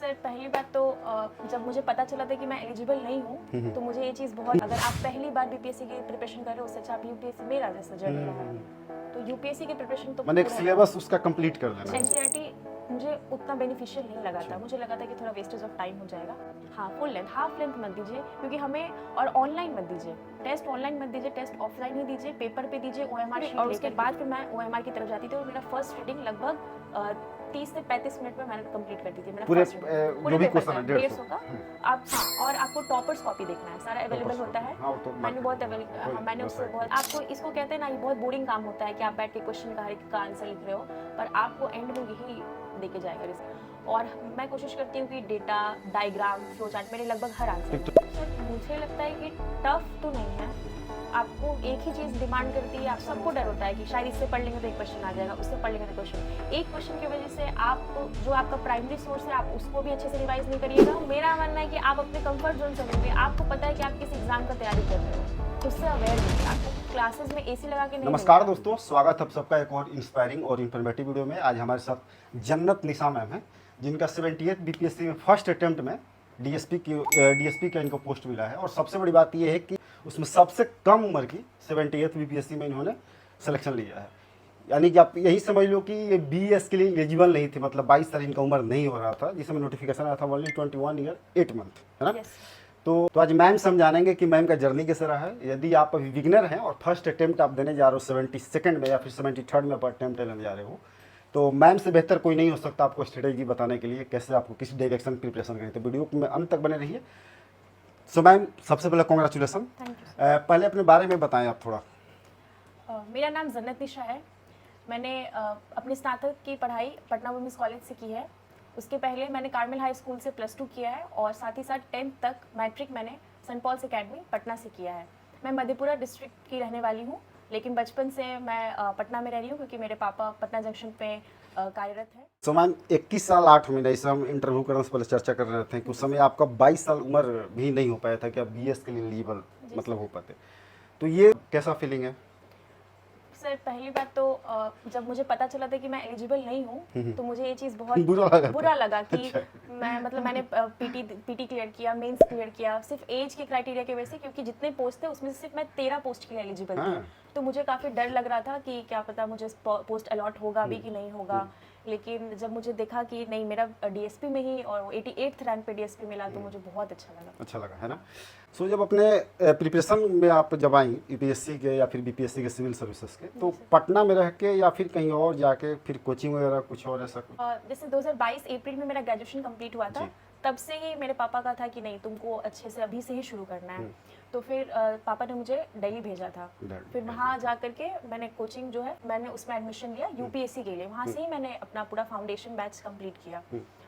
Sir पहली बात तो जब मुझे पता चला था कि मैं एलिजिबल नहीं हूँ तो मुझे ये चीज़ बहुत, अगर आप पहली बार बीपीएससी की प्रिपरेशन कर रहे हो उससे अच्छा आप यूपीएससी, मेरा जैसा जर्नी रहा है तो यूपीएससी की प्रिपरेशन तो मैंने एक सिलेबस उसका कंप्लीट कर लेना है। एनसीईआरटी मुझे उतना बेनिफिशियल नहीं लगा था, मुझे लगा था कि थोड़ा वेस्टेज ऑफ टाइम हो जाएगा। हाँ, फुल लेंथ, हाफ लेंथ मत दीजिए क्योंकि हमें, और ऑनलाइन मत दीजिए, टेस्ट ऑनलाइन मत दीजिए, टेस्ट ऑफलाइन ही दीजिए, पेपर पे दीजिए ओएमआर शीट, और उसके बाद फिर मैं ओएमआर की तरफ जाती थी और मेरा फर्स्ट रीडिंग लगभग 30 से 35 मिनट में मैंने कंप्लीट कर दी थी। मेरा पूरे फर्स्ट जो भी क्वेश्चन है 150 का आप, हाँ, और आपको टॉपर्स कॉपी देखना है, सारा अवेलेबल होता है। हाँ, तो मैंने बहुत मैंने उससे बहुत, आपको इसको कहते हैं ना, ये बहुत बोरिंग काम होता है कि आप बैठ के क्वेश्चन का हर एक का आंसर लिख रहे हो, पर आपको एंड में यही देके जाएगा रिजल्ट। और मैं कोशिश करती हूँ कि डेटा, डायग्राम, फ्लो चार्ट मेरे लगभग हर आंसर। मुझे लगता है कि टफ तो नहीं है, आपको एक ही चीज़ डिमांड करती है, आप सबको डर होता है कि शायद इससे पढ़ लेंगे तो एक क्वेश्चन आ जाएगा, उससे पढ़ लेंगे तो क्वेश्चन, एक क्वेश्चन की वजह से आप जो आपका प्राइमरी सोर्स है आप उसको भी अच्छे से रिवाइज नहीं करिएगा। मेरा मानना है कि आप अपने कंफर्ट जोन से रहेंगे, आपको पता है कि आप किस एग्जाम का तैयारी कर रहे हो, उससे अवेयर होंगे, आपको क्लासेस में एसी लगा के नहीं। नमस्कार दोस्तों, स्वागत है सबका एक और इंस्पायरिंग और इन्फॉर्मेटिव वीडियो में। आज हमारे साथ जन्नत निशा मैम है, जिनका 78th बीपीएससी में फर्स्ट अटेम्प्ट में डीएसपी का इनको पोस्ट मिला है। और सबसे बड़ी बात यह है कि उसमें सबसे कम उम्र की 78th बीपीएससी में इन्होंने सिलेक्शन लिया है। यानी कि आप यही समझ लो कि ये बीएस के लिए एलिजिबल नहीं थे, मतलब 22 साल इनका उम्र नहीं हो रहा था जिस समय नोटिफिकेशन आया था। ओनली 21 ईयर 8 मंथ, है ना। तो आज मैम से हम जानेंगे कि मैम का जर्नी कैसे रहा है। यदि आप अभी बिगिनर हैं और फर्स्ट अटेम्प्ट आप देने जा रहे हो 72nd में या फिर 73rd में आप अटेम्प्ट लेने जा रहे हो, तो मैम से बेहतर कोई नहीं हो सकता आपको स्ट्रेटेजी बताने के लिए, कैसे आपको किस डायरेक्शन प्रिपरेशन करें। तो वीडियो में अंत तक बने रहिए। सो मैम, सबसे पहले कॉन्ग्रेचुलेसन। पहले अपने बारे में बताएं आप थोड़ा। मेरा नाम जन्नत निशा है। मैंने अपनी स्नातक की पढ़ाई पटना वुमेंस कॉलेज से की है। उसके पहले मैंने कार्मेल हाई स्कूल से +2 किया है और साथ ही साथ 10th तक मैट्रिक मैंने सेंट पॉल्स एकेडमी पटना से किया है। मैं मधेपुरा डिस्ट्रिक्ट की रहने वाली हूँ, लेकिन बचपन से मैं पटना में रह रही हूँ क्योंकि मेरे पापा पटना जंक्शन पे कार्यरत है। सो मैम, 21 साल 8 महीने, इस हम इंटरव्यू करने से पहले चर्चा कर रहे थे कि उस समय आपका 22 साल उम्र भी नहीं हो पाया था कि आप बीएस के लिए एलिजिबल मतलब हो पाते। तो ये कैसा फीलिंग है? सर पहली बात तो जब मुझे पता चला था कि मैं एलिजिबल नहीं हूँ तो मुझे ये चीज़ बहुत बुरा लगा कि अच्छा। मैंने पीटी क्लियर किया, मेंस क्लियर किया सिर्फ एज के क्राइटेरिया की वजह से, क्योंकि जितने पोस्ट थे उसमें से सिर्फ मैं 13 पोस्ट के लिए एलिजिबल थी। तो मुझे काफ़ी डर लग रहा था कि क्या पता मुझे पोस्ट अलॉट होगा भी कि नहीं होगा। लेकिन जब मुझे देखा कि नहीं, मेरा डीएसपी में ही और 88th रैंक पे डीएसपी मिला तो मुझे बहुत अच्छा लगा, है ना। सो जब अपने प्रिपरेशन में आप जब आई यूपीएससी के या फिर बीपीएससी के सिविल सर्विसेज के, तो पटना में रह के या फिर कहीं और जाके फिर कोचिंग वगैरह कुछ और ऐसा कुछ? जैसे 2022 अप्रैल में मेरा ग्रेजुएशन कंप्लीट हुआ था, तब से ही मेरे पापा का था कि नहीं, तुमको अच्छे से अभी से ही शुरू करना है। तो फिर पापा ने मुझे दिल्ली भेजा था। फिर वहाँ जा करके मैंने कोचिंग जो है मैंने उसमें एडमिशन लिया यूपीएससी के लिए। वहाँ से ही मैंने अपना पूरा फाउंडेशन बैच कंप्लीट किया।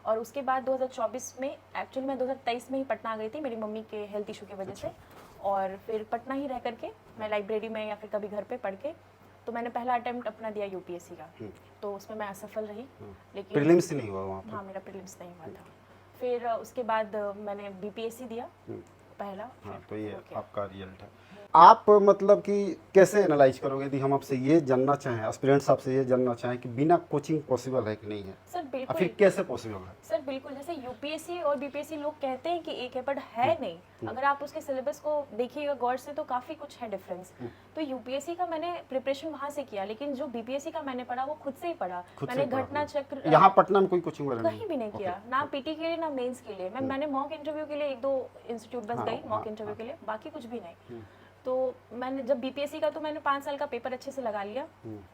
और उसके बाद 2024 में, एक्चुअली मैं 2023 में ही पटना आ गई थी मेरी मम्मी के हेल्थ इशू की वजह से। और फिर पटना ही रह करके मैं लाइब्रेरी में या फिर कभी घर पे पढ़ के, तो मैंने पहला अटेम्प्ट अपना दिया यूपीएससी का, तो उसमें मैं असफल रही। लेकिन प्रीलिम्स नहीं हुआ वहाँ पर? हाँ, मेरा प्रीलिम्स नहीं हुआ था। फिर उसके बाद मैंने बीपीएससी दिया पहला। हाँ, तो ये आपका रिजल्ट है। आप मतलब कि कैसे एनालाइज करोगे यदि हम आपसे ये जानना चाहें, एस्पिरेंट्स आपसे ये जानना चाहें कि बिना कोचिंग पॉसिबल है कि नहीं है? सर बिल्कुल। फिर कैसे पॉसिबल है? सर बिल्कुल, जैसे यूपीएससी और बीपीएससी लोग कहते हैं कि एक है, बट है नहीं। अगर आप उसके सिलेबस को देखिएगा गौर से तो काफ़ी कुछ है डिफरेंस। तो यूपीएससी का मैंने प्रिपरेशन वहाँ से किया, लेकिन जो बीपीएससी का मैंने पढ़ा वो खुद से ही पढ़ा। मैंने घटना चक्र यहाँ पटना में कोई कोचिंग वगैरह कहीं भी नहीं किया, ना पीटी के लिए ना मेंस के लिए। मैंने मॉक इंटरव्यू के लिए 1-2 इंस्टीट्यूट बस गई मॉक इंटरव्यू के लिए, बाकी कुछ भी नहीं। तो मैंने जब बीपीएससी का, तो मैंने 5 साल का पेपर अच्छे से लगा लिया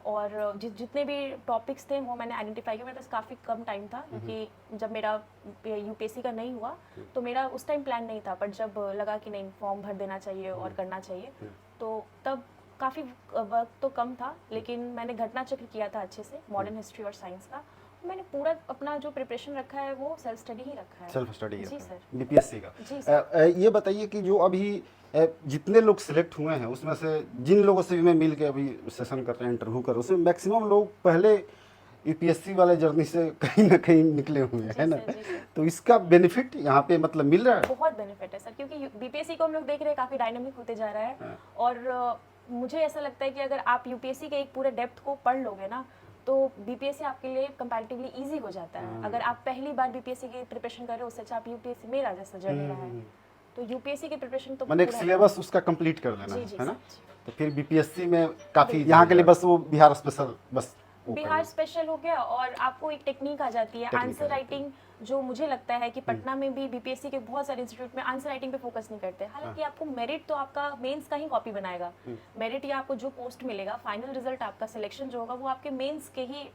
और जितने भी टॉपिक्स थे वो मैंने आइडेंटिफाई किया। मेरे पास काफ़ी कम टाइम था क्योंकि जब मेरा यूपीएससी का नहीं हुआ तो मेरा उस टाइम प्लान नहीं था, पर जब लगा कि नहीं, फॉर्म भर देना चाहिए और करना चाहिए, तो तब काफ़ी वक्त तो कम था। लेकिन मैंने घटना चक्र किया था अच्छे से, मॉडर्न हिस्ट्री और साइंस का। मैंने पूरा अपना जो प्रिपरेशन रखा है वो सेल्फ स्टडी ही रखा है। सेल्फ स्टडी जी सर। बीपीएससी का। जी सर। ये बताइए कि जो अभी जितने लोग सिलेक्ट हुए हैं उसमें से जिन लोगों से भी मैं मिल के अभी सेशन कर रहे हैं, इंटरव्यू कर रहे हैं, उसमें मैक्सिमम लोग पहले यूपीएससी वाले जर्नी से कहीं ना कहीं निकले हुए हैं, है ना। तो इसका बेनिफिट यहाँ पे मतलब मिल रहा है? बहुत बेनिफिट है सर, क्योंकि बीपीएससी को हम लोग देख रहे हैं काफ़ी डायनामिक होते जा रहा है। और मुझे ऐसा लगता है कि अगर आप यूपीएससी के एक पूरे डेप्थ को पढ़ लोगे ना, तो बीपीएससी आपके लिए कंपैरेटिवली इजी हो जाता है। अगर आप पहली बार बीपीएससी की प्रिपरेशन कर रहे हो, उससे अच्छा आप यूपीएससी, मेरा जैसा जर्नी रहा है, तो यूपीएससी की प्रिपरेशन तो मैंने एक पूरा सिलेबस उसका कंप्लीट कर लेना जी जी है ना। सर, जी। तो फिर बीपीएससी में काफ़ी यहाँ के लिए बस वो बिहार स्पेशल बस वो बिहार करना। स्पेशल हो गया, और आपको एक टेक्निक आ जाती है टेक्निक आ आंसर जाती है। राइटिंग, जो मुझे लगता है कि पटना में भी बीपीएससी के बहुत सारे इंस्टीट्यूट में आंसर राइटिंग पे फोकस नहीं करते। हालांकि आपको मेरिट तो आपका मेंस का ही कॉपी बनाएगा, मेरिट या आपको जो पोस्ट मिलेगा, फाइनल रिजल्ट आपका सिलेक्शन जो होगा वो आपके मेंस के ही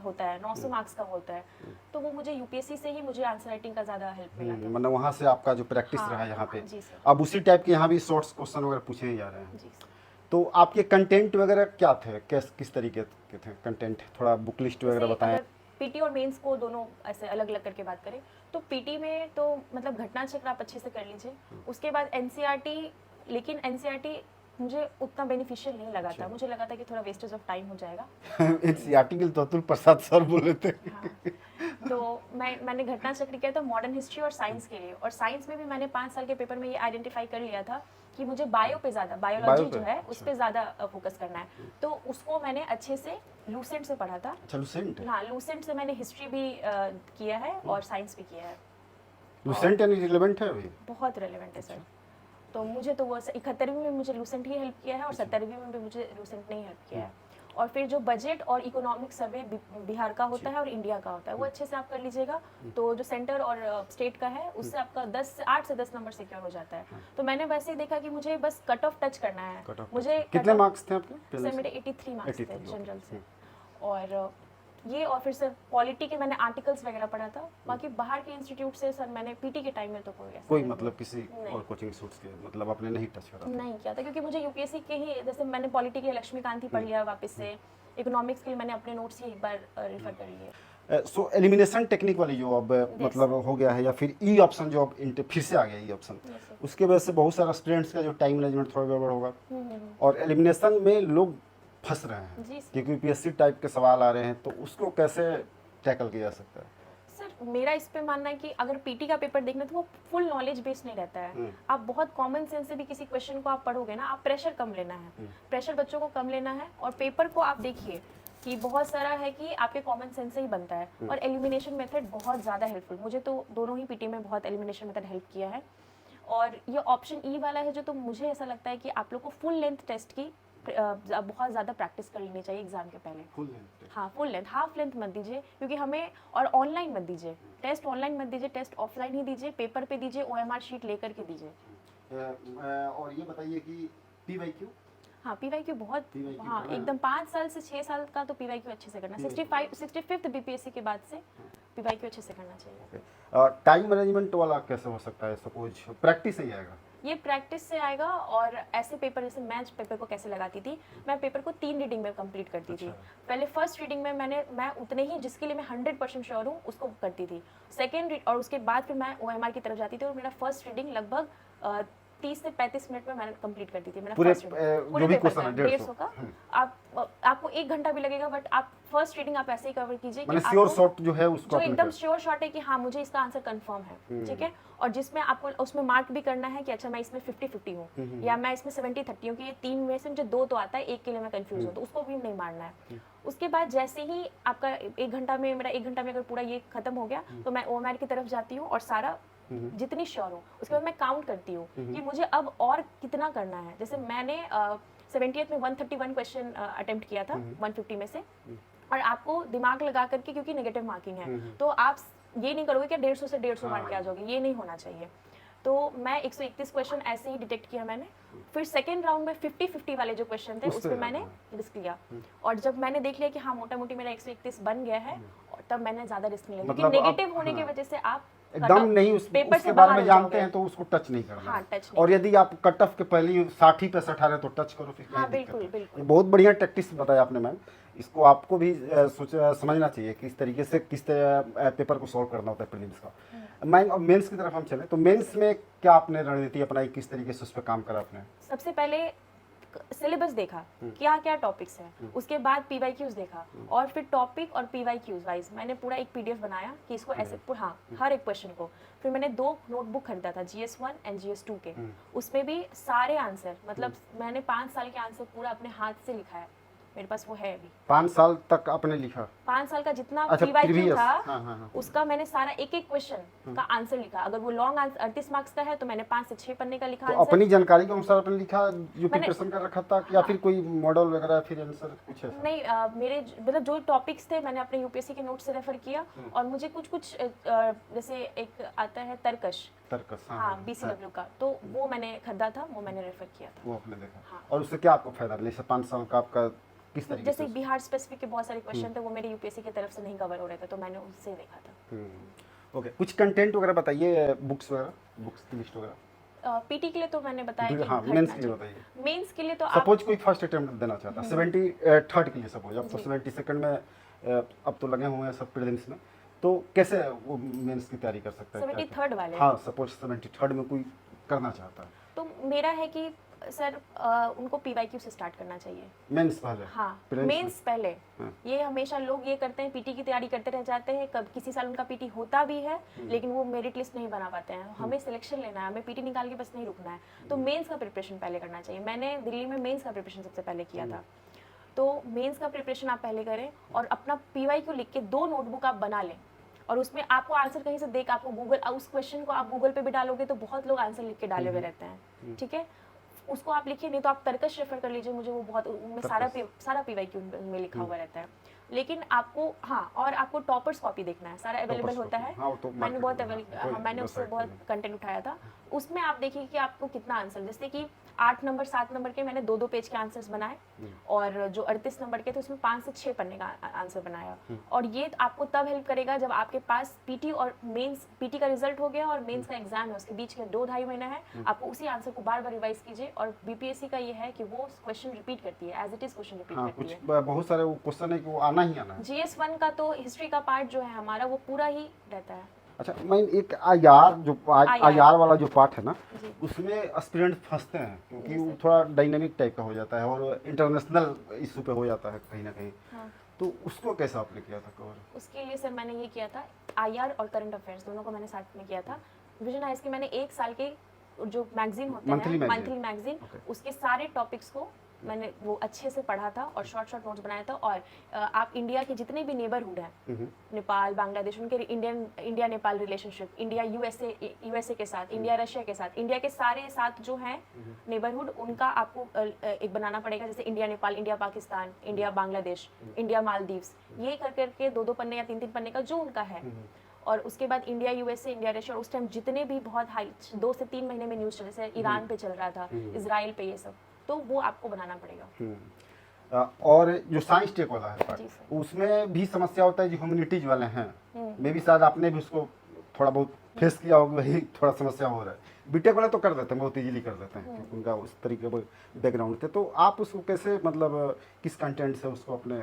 होता है, 900 मार्क्स का होता है। तो वो मुझे यूपीएससी से ही मुझे आंसर राइटिंग का ज़्यादा हेल्प मिला था। मतलब वहाँ से आपका जो प्रैक्टिस हाँ, रहा यहाँ पे, जी सर। अब उसी टाइप के यहाँ भी शॉर्ट्स क्वेश्चन वगैरह पूछे ही जा रहे हैं। जी सर। तो आपके कंटेंट वगैरह क्या थे, किस तरीके के थे कंटेंट, थोड़ा बुक लिस्ट वगैरह जैसे बताएं। अगर पीटी और मेंस को दोनों ऐसे अलग अलग करके बात करें, तो पीटी में तो मतलब घटना चक्र आप अच्छे से कर लीजिए। उसके बाद एनसीईआरटी, लेकिन एनसीईआरटी मुझे उतना बेनिफिशियल नहीं लगा था, मुझे लगा था कि थोड़ा वेस्टेज ऑफ टाइम हो जाएगा। एनसीईआरटी के लिए तो अतुल प्रसाद सर बोले थे। हाँ। तो मैंने घटना चक्र किया था मॉडर्न हिस्ट्री और साइंस के लिए, और साइंस में भी मैंने 5 साल के पेपर में ये आइडेंटिफाई कर लिया था कि मुझे बायो पे ज़्यादा, बायोलॉजी बायो पे, जो है उस पे ज़्यादा फोकस करना है। तो उसको मैंने अच्छे से लूसेंट से पढ़ा था। अच्छा लूसेंट, हाँ, लूसेंट से मैंने हिस्ट्री भी किया है और साइंस भी किया है। लूसेंट यानी रिलेवेंट है अभी। बहुत रेलेवेंट है सर। तो मुझे तो वो 71वीं में मुझे लूसेंट ही हेल्प किया है, और 70वीं में भी मुझे लूसेंट नहीं हेल्प किया है। और फिर जो बजट और इकोनॉमिक सर्वे बिहार का होता है और इंडिया का होता है, वो अच्छे से आप कर लीजिएगा। तो जो सेंटर और स्टेट का है उससे आपका 8 से 10 नंबर सिक्योर हो जाता है। तो मैंने वैसे ही देखा कि मुझे बस कट ऑफ टच करना है। मुझे कितने मार्क्स थे आपके? सर मेरे 83 मार्क्स थे 83, जनरल से। और ये, और फिर सर पॉलिटी के मैंने आर्टिकल्स वगैरह पढ़ा था। बाकी बाहर के इंस्टीट्यूट से सर मैंने पीटी के टाइम में तो कोई मतलब किसी और कोचिंग इंस्टीट्यूट के मतलब आपने नहीं टच करा? नहीं किया था, क्योंकि मुझे यूपीएससी के ही, जैसे मैंने पॉलिटी के लिए लक्ष्मीकांत ही पढ़ लिया वापस से, इकोनॉमिक्स के लिए मैंने अपने नोट्स ही एक बार रेफर कर लिए। सो एलिमिनेशन टेक्निक वाली जो अब मतलब हो गया है, या फिर ई ऑप्शन जो अब फिर से आ गया ई ऑप्शन, उसके वजह से बहुत सारा स्टूडेंट्स का जो टाइम मैनेजमेंट थोड़ा गड़बड़ होगा, और एलिमिनेशन में लोग फंस रहे हैं क्योंकि यूपीएससी टाइप के सवाल आ रहे हैं। तो उसको कैसे टैकल किया जा सकता है? सर मेरा इस पे मानना है कि अगर पीटी का पेपर देखना तो वो फुल नॉलेज बेस्ड नहीं रहता है। आप बहुत कॉमन सेंस से भी किसी क्वेश्चन को आप पढ़ोगे ना, आप प्रेशर कम लेना है, प्रेशर बच्चों को कम लेना है। और पेपर को आप देखिए कि बहुत सारा है कि आपके कॉमन सेंस से ही बनता है, और एलिमिनेशन मेथड बहुत ज़्यादा हेल्पफुल, मुझे तो दोनों ही पीटी में बहुत एलिमिनेशन मेथड हेल्प किया है। और ये ऑप्शन ई वाला है जो, तो मुझे ऐसा लगता है कि आप लोग को फुल लेंथ टेस्ट की बहुत ज़्यादा प्रैक्टिस कर लेनी चाहिए एग्जाम के पहले। Full length? हाँ, फुल लेंथ, हाफ लेंथ मत दीजिए, क्योंकि हमें, और ऑनलाइन मत दीजिए टेस्ट, ऑनलाइन मत दीजिए टेस्ट, ऑफलाइन ही दीजिए, पेपर पे दीजिए, ओएमआर शीट लेकर के दीजिए। और ये बताइए कि पीवाईक्यू? हाँ, पीवाईक्यू बहुत, PYQ हाँ एकदम 5 साल से 6 साल का तो पीवाईक्यू अच्छे से करना, 65th बीपीएससी के बाद से पीवाईक्यू अच्छे से करना चाहिए। टाइम मैनेजमेंट वाला कैसे हो सकता है? सपोज प्रैक्टिस से ही आएगा? ये प्रैक्टिस से आएगा। और ऐसे पेपर, जैसे मैं पेपर को कैसे लगाती थी, मैं पेपर को 3 रीडिंग में कंप्लीट करती थी। पहले फर्स्ट रीडिंग में मैं उतने ही जिसके लिए मैं 100% श्योर हूँ उसको करती थी। सेकेंड, और उसके बाद फिर मैं ओएमआर की तरफ जाती थी, और मेरा फर्स्ट रीडिंग लगभग 30 से 35 मिनट में मैंने कंप्लीट कर दी थी। पूरे जो भी क्वेश्चन है 150 का, आपको 1 घंटा भी लगेगा, बट आप फर्स्ट रीडिंग आप ऐसे ही कवर कीजिए कि श्योर शॉट जो है उसको जो एकदम श्योर शॉट है कि हाँ मुझे इसका आंसर कंफर्म है, ठीक है। और जिसमें आपको उसमें मार्क भी करना है कि अच्छा मैं इसमें 50-50 हूँ, या मैं इसमें 70-30 हूँ, कि ये 3 में से मुझे 2 तो आता है, 1 के लिए मैं कंफ्यूज हूँ, तो उसको भी नहीं मारना है। उसके बाद जैसे ही आपका 1 घंटा में, मेरा 1 घंटा में अगर पूरा ये खत्म हो गया, तो मैं ओएमआर की तरफ जाती हूँ और सारा जितनी श्योर हूँ उसके बाद मैं काउंट करती हूँ कि मुझे अब और कितना करना है। जैसे मैंने 70th में 131 क्वेश्चन अटेम्प्ट किया था 150 में से, और आपको दिमाग लगा करके, क्योंकि नेगेटिव मार्किंग है, तो आप ये नहीं करोगे कि 150 से 150 मार्क के आ जाओगे, ये नहीं होना चाहिए। तो मैं 131 क्वेश्चन ऐसे ही डिटेक्ट किया मैंने। फिर सेकेंड राउंड में 50-50 वाले जो क्वेश्चन थे उस पर मैंने रिस्क लिया, और जब मैंने देख लिया कि हाँ मोटा मोटी मेरा 131 बन गया है, तब मैंने ज्यादा रिस्क लिया, क्योंकि नेगेटिव होने की वजह से आप एकदम नहीं उसके बारे में जानते हैं तो उसको टच नहीं करना। हाँ, टच और यदि आप कट ऑफ के पहले 60-65 आ रहे हैं तो टच करो फिर। हाँ, बिल्कुल बिल्कुल। बहुत बढ़िया टैक्टिक्स बताया आपने मैम, इसको आपको भी समझना चाहिए किस तरीके से पेपर को सॉल्व करना होता है प्रीलिम्स का। मैम अब मेंस की तरफ हम चले तो मेंस में क्या आपने रणनीति अपनाई, किस तरीके से उस पर काम करा आपने? सबसे पहले सिलेबस देखा क्या क्या टॉपिक्स हैं, उसके बाद पीवाईक्यूज देखा, और फिर टॉपिक और पीवाईक्यूज वाइज मैंने पूरा एक पीडीएफ बनाया कि इसको ऐसे, हाँ हर एक क्वेश्चन को। फिर मैंने 2 नोटबुक खरीदा था, GS1 एंड GS2 के, उसमें भी सारे आंसर, मतलब मैंने 5 साल के आंसर पूरा अपने हाथ से लिखा है, मेरे पास वो है अभी। 5 साल तक आपने लिखा? 5 साल का जितना अच्छा, PYQ previous, था, हाँ। उसका मैंने सारा एक एक क्वेश्चन का आंसर लिखा। अगर वो लॉन्ग 38 मार्क्स का है तो मैंने 5 से 6 पन्ने का लिखा तो आंसर। अपनी जानकारी के अनुसार आपने लिखा जो मैंने- प्रिपरेशन कर रखा था, या फिर कोई मॉडल वगैरह फिर आंसर कुछ ऐसा? नहीं, मेरे मतलब जो टॉपिक्स थे मैंने अपने यूपीएससी के नोट से रेफर किया। और मुझे कुछ जैसे एक आता है तर्कश, तर्कस, हाँ BCW का, तो वो मैंने खरीदा था, वो मैंने रेफर किया था। वो आपने देखा। हाँ। और उससे क्या आपको फायदा मिला? जैसे 5 साल का आपका किस तरीके जैसे से? बिहार स्पेसिफिक के बहुत सारे क्वेश्चन थे, वो मेरे यूपीएससी की तरफ से नहीं कवर हो रहे थे, तो मैंने उससे देखा था। ओके, कुछ कंटेंट वगैरह बताइए, बुक्स वगैरह, बुक्स की लिस्ट वगैरह। पीटी के लिए तो मैंने बताया कि हाँ, मेंस के लिए बताइए। मेंस के लिए तो आप सपोज कोई फर्स्ट अटेम्प्ट देना चाहता है 73rd के लिए, सपोज अब तो 72nd में अब तो लगे हुए हैं सब प्रीलिम्स में, तो कैसे वो मेंस की तैयारी कर सकता है? 73rd वाले? हाँ, सपोज 73rd में कोई करना चाहता है तो मेरा है कि सर उनको PYQ से स्टार्ट करना चाहिए। मेंस पहले? हाँ, prelims मेंस पहले। हाँ। ये हमेशा लोग ये करते हैं, पीटी की तैयारी करते रह जाते हैं, कब किसी साल उनका पीटी होता भी है लेकिन वो मेरिट लिस्ट नहीं बना पाते हैं। हमें सिलेक्शन लेना है, हमें पीटी निकाल के बस नहीं रुकना है। तो मेंस का प्रिपरेशन पहले करना चाहिए। मैंने दिल्ली में मेंस का प्रिपरेशन सबसे पहले किया था। तो मेंस का प्रिपरेशन आप पहले करें और अपना PYQ लिख के 2 नोटबुक आप बना लें, और उसमें आपको आंसर कहीं से देख, आपको गूगल, उस क्वेश्चन को आप गूगल पे भी डालोगे तो बहुत लोग आंसर लिख के डाले हुए रहते हैं, ठीक है। उसको आप लिखिए, नहीं तो आप तर्कश रेफर कर लीजिए, मुझे वो बहुत, उनमें सारा PYQ में लिखा हुआ रहता है। लेकिन आपको, हाँ, और आपको टॉपर्स कॉपी देखना है, सारा अवेलेबल होता है। हाँ, तो मैंने बहुत मैंने उससे website बहुत पे कंटेंट उठाया था। उसमें आप देखिए कि आपको कितना आंसर, जैसे कि 8 नंबर 7 नंबर के मैंने 2-2 पेज के आंसर्स बनाए, और जो 38 नंबर के थे उसमें 5 से 6 पन्ने का आंसर बनाया। और ये आपको तब हेल्प करेगा जब आपके पास पीटी और मेंस, पीटी का रिजल्ट हो गया और मेंस का एग्जाम है, उसके बीच में 2-2.5 महीने है। आपको उसी आंसर को बार बार रिवाइज कीजिए। और बीपीएससी का ये है कि वो क्वेश्चन रिपीट करती है, as it is question repeat हाँ, करती कुछ है। बहुत सारे वो क्वेश्चन है कि वो आना ही आना है। GS1 का तो हिस्ट्री का पार्ट जो है हमारा, वो पूरा ही रहता है। अच्छा, मैं एक आईआर वाला जो पार्ट है ना, जी। उसमें एस्पिरेंट फंसते हैं क्योंकि वो थोड़ा डायनेमिक टाइप का हो जाता है और इंटरनेशनल इशू पे हो जाता है कहीं ना कहीं। हाँ। तो उसको कैसे आपने किया था कवर? उसके लिए सर मैंने ये किया था, IR और करंट अफेयर्स दोनों को मैंने साथ में किया था। विजन हाइस के मैंने 1 साल के जो मैगजीन होते हैं, मंथली मैगजीन, उसके सारे टॉपिक्स को मैंने वो अच्छे से पढ़ा था और शॉर्ट नोट्स बनाया था। और आप इंडिया के जितने भी नेबरहुड हैं, नेपाल, बांग्लादेश, उनके India Nepal relationship, India USA के साथ, इंडिया रशिया के साथ, इंडिया के सारे साथ जो हैं नेबरहुड, उनका आपको एक बनाना पड़ेगा। जैसे India Nepal, India Pakistan, India Bangladesh, India Maldives, ये कर करके 2-2 पन्ने या 3-3 पन्ने का जो उनका है। और उसके बाद इंडिया यूएसए, इंडिया रशिया, उस टाइम जितने भी बहुत हाई 2 से 3 महीने में न्यूज़ चल, जैसे ईरान पे चल रहा था, इजराइल पे, ये सब, तो वो आपको बनाना पड़ेगा। और जो साइंस टेक वाला है जी पार्ट, उसमें भी समस्या होता है जो ह्यूमैनिटीज वाले हैं, मे भी शायद आपने भी उसको थोड़ा बहुत फेस किया होगा, वही थोड़ा समस्या हो रहा है। बीटेक वाले तो कर देते हैं, बहुत इजीली कर देते हैं क्योंकि उनका उस तरीके का बैकग्राउंड थे। तो आप उसको कैसे, मतलब किस कंटेंट से उसको अपने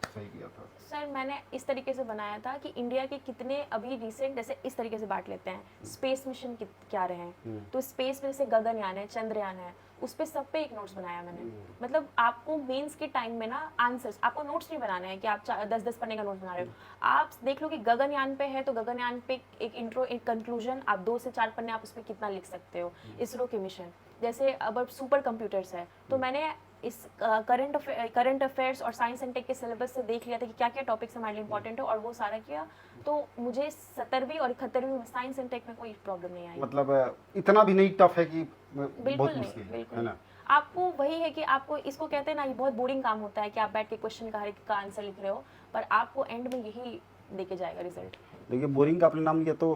सही किया था? सर मैंने इस तरीके से बनाया था कि इंडिया के कितने अभी रिसेंट, जैसे इस तरीके से बांट लेते हैं, स्पेस मिशन क्या रहे हैं, तो स्पेस में जैसे गगनयान है, चंद्रयान है, उस पे सब पे एक नोट्स बनाया मैंने। मतलब आपको मेंस के टाइम में ना आंसर्स, आपको नोट्स नहीं बनाने हैं कि आप 10-10 पन्ने का नोट्स बना रहे हो। आप देख लो कि गगनयान पे है तो गगनयान पे एक इंट्रो, एक कंक्लूजन, आप 2 से 4 पन्ने आप उस पर कितना लिख सकते हो। इसरो के मिशन, जैसे अब सुपर कंप्यूटर्स है, तो मैंने इस करंट अफेयर्स और साइंस एंड टेक के सिलेबस से देख लिया था कि क्या क्या टॉपिक्स हमारे लिए इंपॉर्टेंट है, और वो सारा किया। तो मुझे 70वीं और 71वीं में साइंस एंड टेक में कोई प्रॉब्लम नहीं आई। मतलब इतना भी नहीं टफ है कि बिल्कुल बहुत नहीं, मुश्किल है बिल्कुल ना? आपको वही है कि आपको, इसको कहते हैं ना, ये बहुत बोरिंग काम होता है कि आप बैठ के क्वेश्चन का आंसर लिख रहे हो, पर आपको एंड में यही देके जाएगा रिजल्ट। देखिए, बोरिंग का आपने नाम लिया तो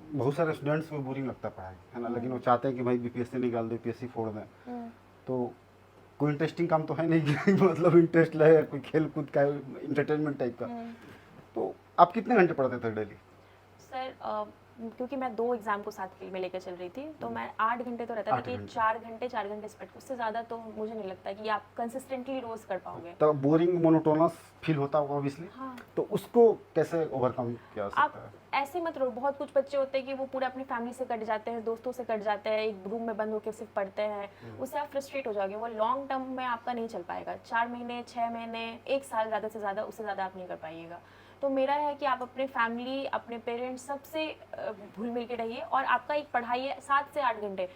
बहुत सारे स्टूडेंट्स को बोरिंग लगता है पढ़ाई, है ना, लेकिन वो चाहते हैं कि भाई बीपीएससी निकाल दे, पीएससी फोड़ दें। तो कोई इंटरेस्टिंग काम तो है नहीं कि मतलब इंटरेस्ट लगे, कोई खेल कूद का, इंटरटेनमेंट टाइप का। तो आप कितने घंटे पढ़ते थे डेली? सर क्योंकि मैं 2 एग्जाम को साथ में लेकर चल रही थी, तो मैं 8 घंटे तो रहता था कि 4 घंटे स्पेंड, उससे ज़्यादा तो मुझे नहीं लगता कि आप कंसिस्टेंटली रोज कर पाओगे। तो बोरिंग, मोनोटोनस फील होता होगा ऑब्वियसली। हाँ। तो उसको कैसे ओवरकम किया जा आप सकता है? ऐसे मत रहो, बहुत कुछ बच्चे होते हैं कि वो पूरे अपनी फैमिली से कट जाते हैं, दोस्तों से कट जाते हैं, एक रूम में बंद होकर सिर्फ पढ़ते हैं, उससे आप फ्रस्ट्रेट हो जाओगे। वो लॉन्ग टर्म में आपका नहीं चल पाएगा। 4 महीने, 6 महीने, 1 साल ज़्यादा से ज़्यादा, उससे ज़्यादा आप नहीं कर पाइएगा। तो मेरा है कि आप अपने फैमिली, अपने पेरेंट्स, सबसे घुल मिल के रहिए, और आपका एक पढ़ाई है 7 से 8 घंटे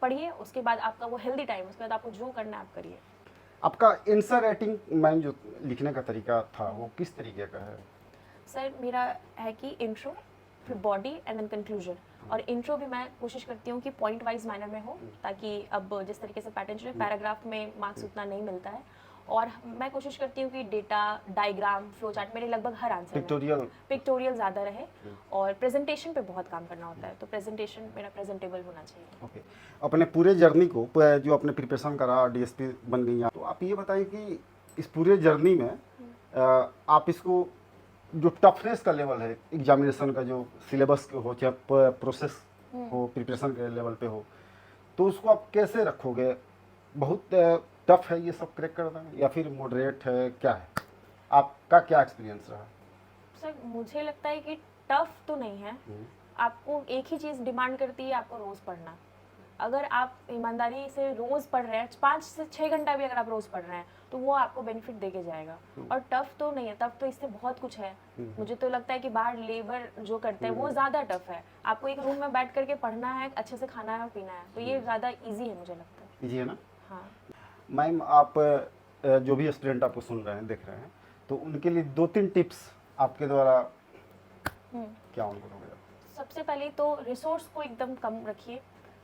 पढ़िए, उसके बाद आपका वो हेल्दी टाइम, उसके बाद आपको जो करना है आप करिए। आपका आंसर राइटिंग मैम जो लिखने का तरीका था वो किस तरीके का है? सर मेरा है कि इंट्रो, फिर बॉडी एंड देन कंक्लूजन। और इंट्रो भी मैं कोशिश करती हूँ कि पॉइंट वाइज मैनर में हो, ताकि अब जिस तरीके से पैटर्न जो है पैराग्राफ में मार्क्स उतना नहीं मिलता है। और मैं कोशिश करती हूँ कि डेटा, डायग्राम, फ्लो चार्ट मेरे लगभग हर आंसर में पिक्टोरियल ज़्यादा रहे। और प्रेजेंटेशन पे बहुत काम करना होता है, तो प्रेजेंटेशन मेरा प्रेजेंटेबल होना चाहिए। ओके, अपने पूरे जर्नी को जो आपने प्रिपरेशन करा, डीएसपी बन गई हैं, तो आप ये बताइए कि इस पूरे जर्नी में आप इसको जो टफनेस का लेवल है एग्जामिनेशन का, जो सिलेबस हो चाहे प्रोसेस हो, प्रिपरेशन के लेवल पे हो, तो उसको आप कैसे रखोगे? बहुत टफ है ये सब क्रैक करना या फिर मॉडरेट है, क्या है? आपका क्या एक्सपीरियंस रहा? सर मुझे लगता है कि टफ तो नहीं है। आपको एक ही चीज़ डिमांड करती है, आपको रोज़ पढ़ना। अगर आप ईमानदारी से रोज़ पढ़ रहे हैं, 5 से 6 घंटा भी अगर आप रोज़ पढ़ रहे हैं, तो वो आपको बेनिफिट दे के जाएगा। और टफ तो नहीं है, टफ तो इससे बहुत कुछ है। मुझे तो लगता है कि बाहर लेबर जो करते हैं वो ज़्यादा टफ है। आपको एक रूम में बैठ करके पढ़ना है, अच्छे से खाना है और पीना है, तो ये ज़्यादा ईजी है मुझे लगता है। ईजी है ना? हाँ मैम, आप जो भी स्टूडेंट आपको सुन रहे हैं, देख रहे हैं, तो उनके लिए 2-3 टिप्स आपके द्वारा क्या उनको दोगे? सबसे पहले तो रिसोर्स को एकदम कम रखिए।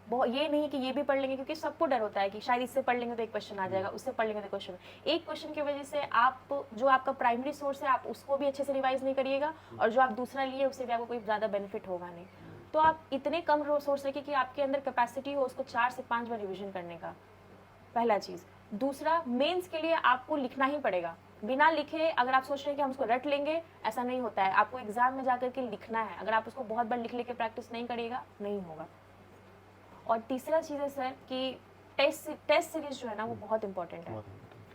बहुत ये नहीं कि ये भी पढ़ लेंगे, क्योंकि सबको डर होता है कि शायद इससे पढ़ लेंगे तो एक क्वेश्चन आ जाएगा, उससे पढ़ लेंगे तो क्वेश्चन। एक क्वेश्चन की वजह से आप जो आपका प्राइमरी सोर्स है आप उसको भी अच्छे से रिवाइज नहीं करिएगा, और जो आप दूसरा लिए उससे भी आपको कोई ज़्यादा बेनिफिट होगा नहीं। तो आप इतने कम सोर्स रखिए कि आपके अंदर कैपेसिटी हो उसको 4 से 5 बार रिविजन करने का, पहला चीज़। दूसरा, मेंस के लिए आपको लिखना ही पड़ेगा। बिना लिखे अगर आप सोच रहे हैं कि हम उसको रट लेंगे, ऐसा नहीं होता है। आपको एग्जाम में जाकर के लिखना है। अगर आप उसको बहुत बार लिख लेके प्रैक्टिस नहीं करिएगा, नहीं होगा। और तीसरा चीज़ है सर कि टेस्ट सीरीज जो है ना वो बहुत इंपॉर्टेंट है।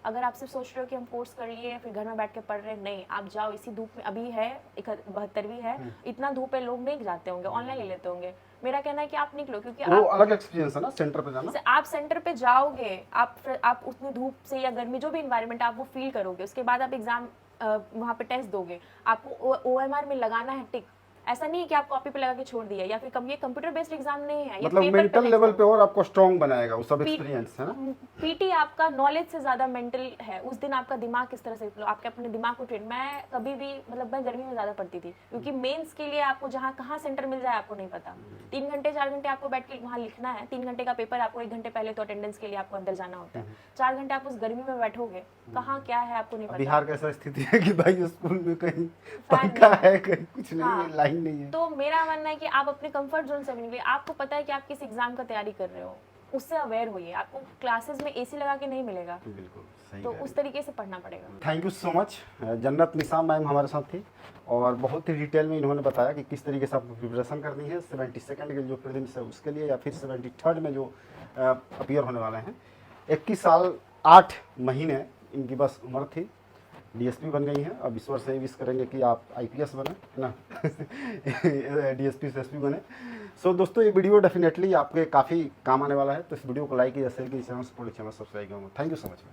अगर आप सिर्फ सोच रहे हो कि हम कोर्स कर लिए फिर घर में बैठ के पढ़ रहे हैं, नहीं, आप जाओ। इसी धूप में, अभी है 72वीं है, इतना धूप है, लोग नहीं जाते होंगे, ऑनलाइन ले लेते होंगे। मेरा कहना है कि आप निकलो, क्योंकि वो अलग एक्सपीरियंस है ना सेंटर पे जाना। आप सेंटर पे जाओगे, आप उतनी धूप से या गर्मी, जो भी इन्वायरमेंट आप वो फील करोगे, उसके बाद आप एग्जाम वहाँ पे टेस्ट दोगे। आपको OMR में लगाना है टिक। ऐसा नहीं है कि आप कॉपी पे लगा के छोड़ दिया, या फिर ये कंप्यूटर बेस्ड एग्जाम नहीं है, मतलब मेंटल लेवल पे और आपको स्ट्रांग बनाएगा वो सब एक्सपीरियंस, है ना? पीटी आपका नॉलेज से ज्यादा मेंटल है। उस दिन आपका दिमाग किस तरह से, आपके अपने दिमाग को ट्रेन। मैं कभी भी, मतलब मैं गर्मी में ज्यादा पढ़ती थी, क्योंकि मेंस के लिए आपको जहाँ कहाँ सेंटर मिल जाए आपको नहीं पता। 3 घंटे 4 घंटे आपको बैठ के वहाँ लिखना है। 3 घंटे का पेपर, आपको 1 घंटे पहले तो अटेंडेंस के लिए आपको अंदर जाना होता है। 4 घंटे आप उस गर्मी में बैठोगे, कहाँ क्या है आपको नहीं पता। बिहार का ऐसा स्थिति है कि भाई स्कूल में कहीं पंखा है, कहीं कुछ नहीं है, लाइन नहीं है। तो मेरा मानना है कि आप अपने कंफर्ट जोन से निकलिए। आपको पता है कि आप किस एग्जाम का तैयारी कर रहे हो, उससे अवेयर होइए। आपको क्लासेस में AC लगा के नहीं मिलेगा, बिल्कुल सही तो उस तरीके से पढ़ना पड़ेगा। Thank you so much. जन्नत निसाम मैम हमारे साथ थी और बहुत ही डिटेल में इन्होंने बताया कि किस तरीके से आपको प्रिपरेशन करनी है 72nd के जो प्रीलिम्स है उसके लिए, या फिर 73rd में जो अपीयर होने वाले हैं। 21 साल 8 महीने इनकी बस उम्र थी, DSP बन गई हैं। अब ईश्वर से विश करेंगे कि आप IPS बने, है ना? DSP से SP बने। सो दोस्तों, ये वीडियो डेफिनेटली आपके काफ़ी काम आने वाला है, तो इस वीडियो को लाइक कीजिए, शेयर कीजिए, चैनल सब्सक्राइब कीजिए। Thank you so much.